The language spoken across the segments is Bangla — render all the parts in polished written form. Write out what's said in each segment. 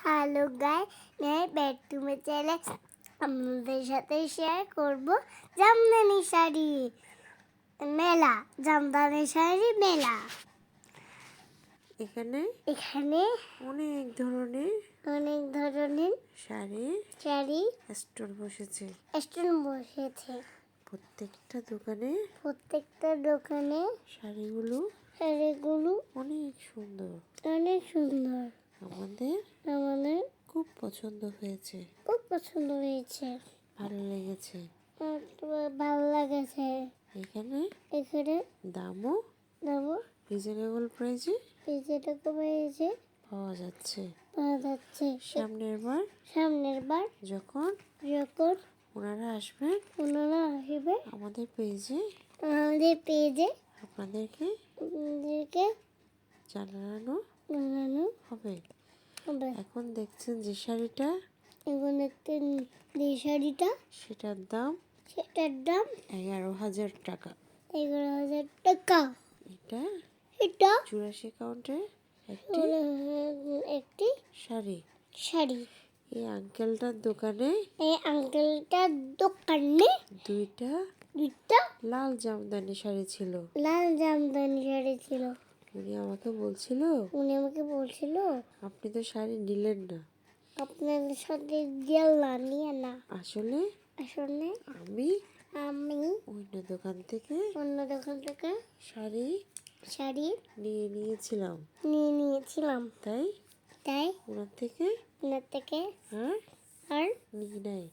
হ্যালো গাইস, मैं বেডরুমে চলে আপনাদের সাথে শেয়ার করব জামদানি শাড়ি মেলা। জামদানি শাড়ি মেলা। এখানে অনেক ধরনের শাড়ি স্টল বসেছে। প্রত্যেকটা দোকানে শাড়িগুলো অনেক সুন্দর। আমাদের খুব পছন্দ হয়েছে। ভালো লেগেছে। এখানে দামও রিজনেবল প্রাইসে পাওয়া যাচ্ছে। সামনের বার যখন ওনারা আসবেন আমাদের পেজে আপনাদেরকে জানানো হবে। এখন দেখছেন যে শাড়িটা, সেটার দাম 11,000 টাকা। এটা 84 কাউন্টের একটি শাড়ি। এই আঙ্কেলটার দোকানে দুইটা লাল জামদানি শাড়ি ছিল। উনি আমাকে বলছিল আপনি তো শাড়ি নিলেন না। আপনাদের সাথে না আসলে আমি অন্য দোকান থেকে শাড়ি নিয়ে নিয়েছিলাম। তাই ওনার থেকে আর নিই নাই।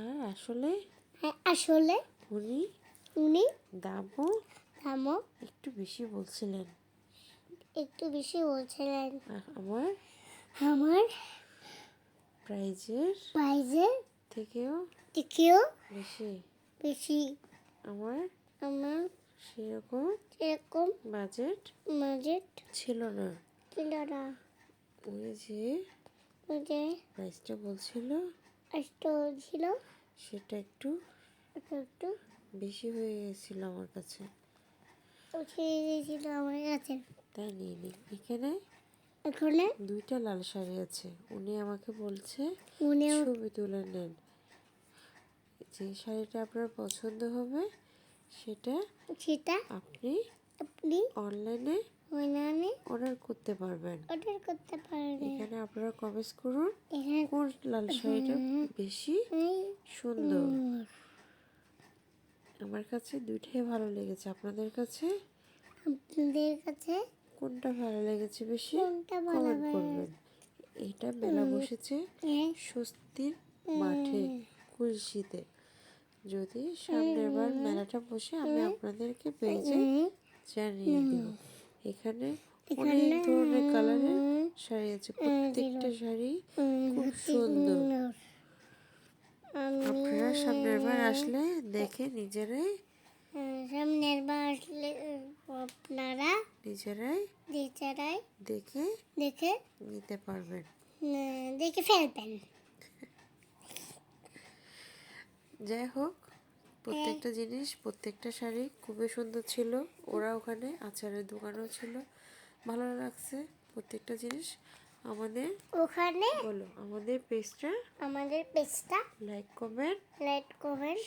আর আসলে উনি দামও একটু বেশি বলছিলেন। আমার প্রাইজের থেকেও বেশি। আমার সেরকম বাজেট ছিল না। উনি যে প্রাইসটা বলছিল সেটা একটু বেশি হয়ে গেছিল আমার কাছে, তাই নিয়ে নিই। এখানে দুইটা লাল শাড়ি আছে। উনি আমাকে বলছে ছবি তুলে নেন। যে শাড়িটা আপনার পছন্দ হবে সেটা আপনি অনলাইনে অর্ডার করতে পারবেন। এখানে আপনারা কমেন্টস করুন কোন লাল শাড়িটা বেশি সুন্দর। আমার কাছে দুইটাই ভালো লেগেছে। আপনাদের কাছে কোনটা ভালো লেগেছে বেশি কমেন্ট করবেন। এটা মেলা বসেছে স্বস্তির মাঠে কুলশিতে। যদি সামনের বার মেলাটা বসে আমি আপনাদেরকে পেজে জানিয়ে দেব। এখানে অনেক ধরনের কালারের শাড়ি আছে। প্রত্যেকটা শাড়ি খুব সুন্দর। আপনারা সামনের বার আসলে দেখে নিজেরাই দেখে নিতে পারবেন। যাই হোক, প্রত্যেকটা শাড়ি খুবই সুন্দর ছিল। ওরা ওখানে আচারের দোকানও ছিল। ভালো লাগছে প্রত্যেকটা জিনিস। আমাদের পেজটা লাইক কমেন্ট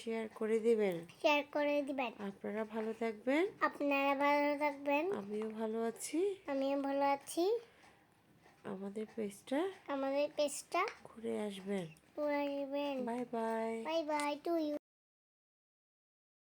শেয়ার করে দিবেন। আপনারা ভালো থাকবেন। আমিও ভালো আছি। আমাদের পেজটা ঘুরে আসবেন। Bye bye. Bye bye to you.